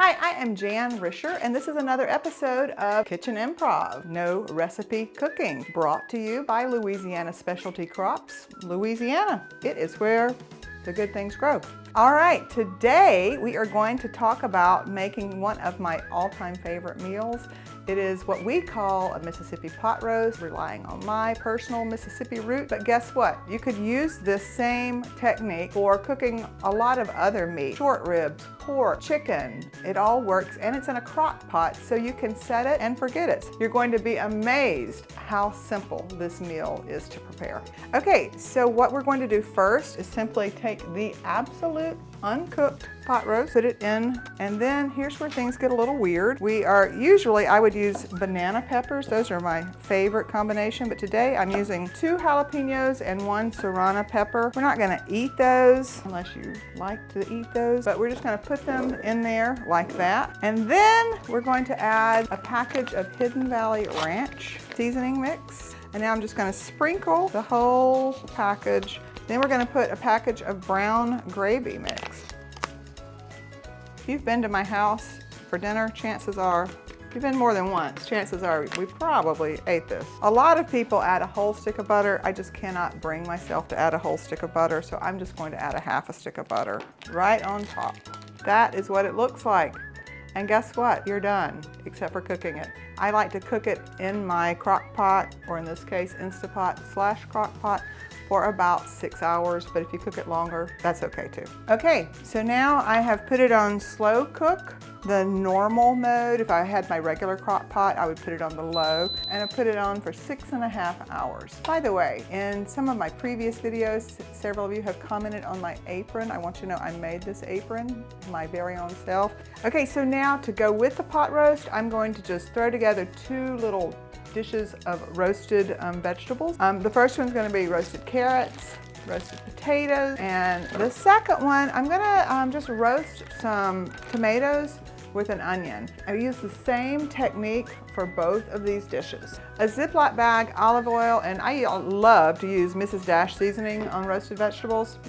Hi, I am Jan Risher, and this is another episode of Kitchen Improv, No Recipe Cooking, brought to you by Louisiana Specialty Crops, Louisiana. It is where the good things grow. All right, today we are going to talk about making one of my all-time favorite meals. It is what we call a Mississippi pot roast, relying on my personal Mississippi root. But guess what? You could use this same technique for cooking a lot of other meat, short ribs, pork, chicken. It all works, and it's in a crock pot, so you can set it and forget it. You're going to be amazed how simple this meal is to prepare. Okay, so what we're going to do first is simply take the absolute uncooked pot roast, put it in, and then here's where things get a little weird. I would use banana peppers. Those are my favorite combination, but today I'm using 2 jalapenos and 1 serrano pepper. We're not gonna eat those unless you like to eat those, but we're just gonna put them in there like that. And then we're going to add a package of Hidden Valley Ranch seasoning mix. And now I'm just gonna sprinkle the whole package. Then we're going to put a package of brown gravy mix. If you've been to my house for dinner, chances are, if you've been more than once, chances are we probably ate this. A lot of people add a whole stick of butter. I just cannot bring myself to add a whole stick of butter, so I'm just going to add a half a stick of butter right on top. That is what it looks like. And guess what? You're done, except for cooking it. I like to cook it in my crock pot, or in this case, Instapot/crock pot, for about 6 hours, but if you cook it longer, that's okay too. Okay, so now I have put it on slow cook, the normal mode. If I had my regular crock pot, I would put it on the low, and I put it on for 6.5 hours. By the way, in some of my previous videos, several of you have commented on my apron. I want you to know I made this apron, my very own self. Okay, so now to go with the pot roast, I'm going to just throw together 2 little dishes of roasted vegetables. The first one's going to be roasted carrots, roasted potatoes, and the second one, I'm gonna just roast some tomatoes with an onion. I use the same technique for both of these dishes. A Ziploc bag, olive oil, and I love to use Mrs. Dash seasoning on roasted vegetables.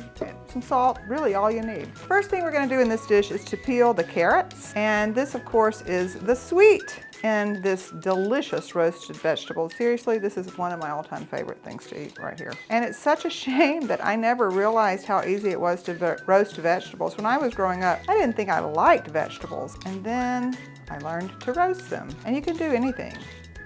Some salt, really all you need. First thing we're gonna do in this dish is to peel the carrots, and this of course is the sweet in this delicious roasted vegetable. Seriously, this is one of my all-time favorite things to eat right here. And it's such a shame that I never realized how easy it was to roast vegetables. When I was growing up, I didn't think I liked vegetables. And then I learned to roast them. And you can do anything,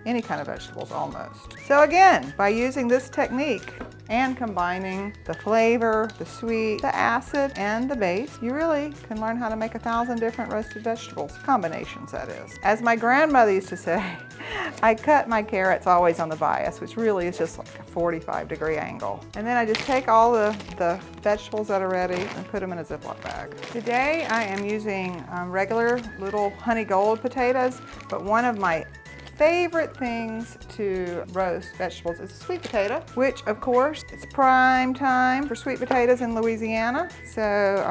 any kind of vegetables almost. So again, by using this technique and combining the flavor, the sweet, the acid, and the base, you really can learn how to make 1,000 different roasted vegetables, combinations that is. As my grandmother used to say, I cut my carrots always on the bias, which really is just like a 45-degree angle. And then I just take all the vegetables that are ready and put them in a Ziploc bag. Today I am using regular little honey gold potatoes, but one of my favorite things to roast vegetables is a sweet potato, which of course it's prime time for sweet potatoes in Louisiana. So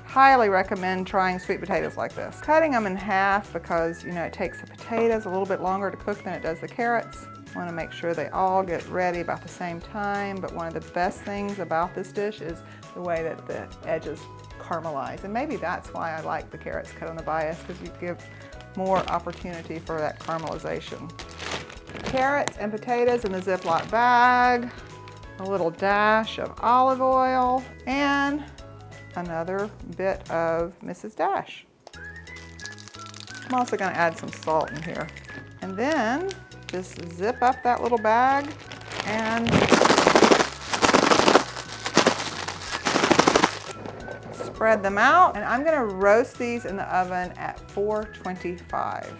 highly recommend trying sweet potatoes like this. Cutting them in half because it takes the potatoes a little bit longer to cook than it does the carrots. Want to make sure they all get ready about the same time, but one of the best things about this dish is the way that the edges caramelize. And maybe that's why I like the carrots cut on the bias, because you give more opportunity for that caramelization. Carrots and potatoes in the Ziploc bag, a little dash of olive oil, and another bit of Mrs. Dash. I'm also going to add some salt in here. And then just zip up that little bag and spread them out, and I'm gonna roast these in the oven at 425.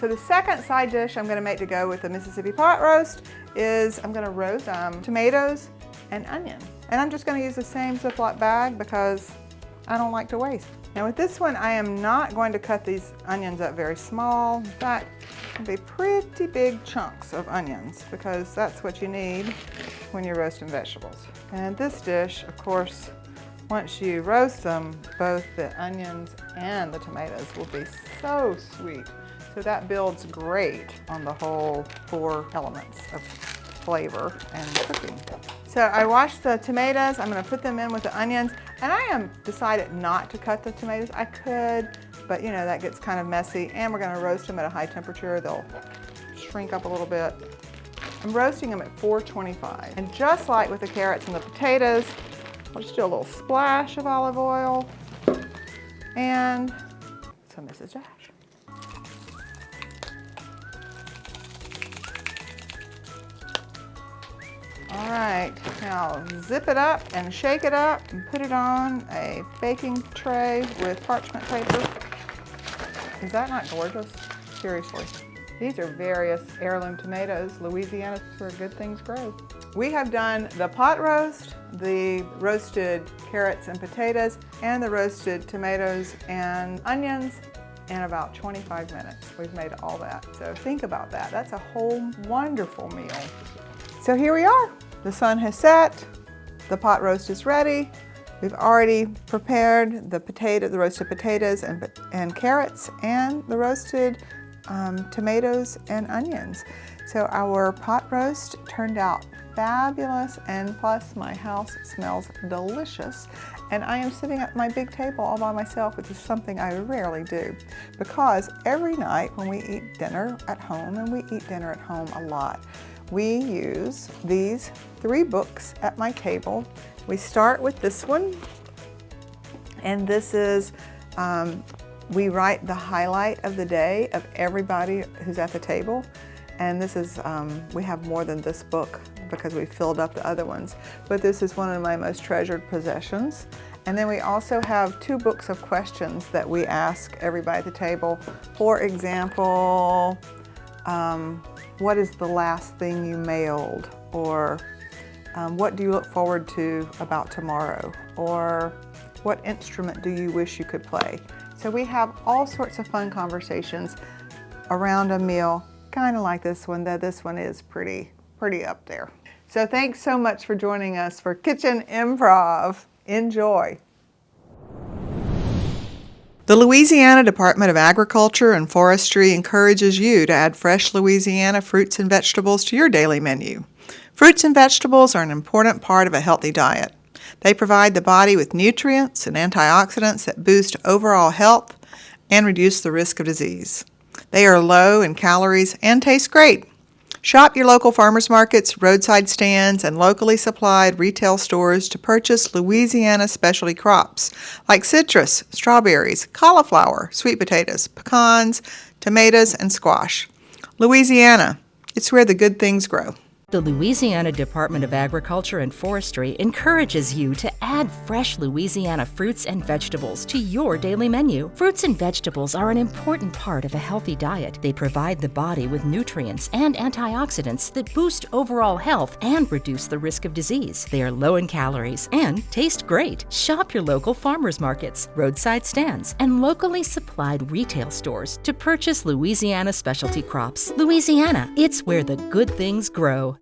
So the second side dish I'm gonna make to go with the Mississippi pot roast is I'm gonna roast tomatoes and onion. And I'm just gonna use the same Ziploc bag because I don't like to waste. Now with this one, I am not going to cut these onions up very small. In fact, it'll be pretty big chunks of onions because that's what you need when you're roasting vegetables. And this dish, of course, once you roast them, both the onions and the tomatoes will be so sweet. So that builds great on the whole 4 elements of flavor and cooking. So I washed the tomatoes. I'm going to put them in with the onions, and I am decided not to cut the tomatoes. I could, but you know, that gets kind of messy, and we're going to roast them at a high temperature. They'll shrink up a little bit. I'm roasting them at 425. And just like with the carrots and the potatoes, I'll just do a little splash of olive oil and some Mrs. Dash. All right, now zip it up and shake it up and put it on a baking tray with parchment paper. Is that not gorgeous? Seriously. These are various heirloom tomatoes. Louisiana is where good things grow. We have done the pot roast, the roasted carrots and potatoes, and the roasted tomatoes and onions in about 25 minutes. We've made all that. So think about that. That's a whole wonderful meal. So here we are. The sun has set. The pot roast is ready. We've already prepared the roasted potatoes and carrots and the roasted tomatoes and onions. So our pot roast turned out fabulous, and plus my house smells delicious. And I am sitting at my big table all by myself, which is something I rarely do, because every night when we eat dinner at home, and we eat dinner at home a lot, we use these 3 books at my table. We start with this one, and this is we write the highlight of the day of everybody who's at the table. And this is, we have more than this book because we filled up the other ones. But this is one of my most treasured possessions. And then we also have 2 books of questions that we ask everybody at the table. For example, what is the last thing you mailed? Or what do you look forward to about tomorrow? Or what instrument do you wish you could play? So we have all sorts of fun conversations around a meal, kind of like this one, though this one is pretty up there. So thanks so much for joining us for Kitchen Improv. Enjoy. The Louisiana Department of Agriculture and Forestry encourages you to add fresh Louisiana fruits and vegetables to your daily menu. Fruits and vegetables are an important part of a healthy diet. They provide the body with nutrients and antioxidants that boost overall health and reduce the risk of disease. They are low in calories and taste great. Shop your local farmers markets, roadside stands, and locally supplied retail stores to purchase Louisiana specialty crops like citrus, strawberries, cauliflower, sweet potatoes, pecans, tomatoes, and squash. Louisiana, it's where the good things grow. The Louisiana Department of Agriculture and Forestry encourages you to add fresh Louisiana fruits and vegetables to your daily menu. Fruits and vegetables are an important part of a healthy diet. They provide the body with nutrients and antioxidants that boost overall health and reduce the risk of disease. They are low in calories and taste great. Shop your local farmers markets, roadside stands, and locally supplied retail stores to purchase Louisiana specialty crops. Louisiana, it's where the good things grow.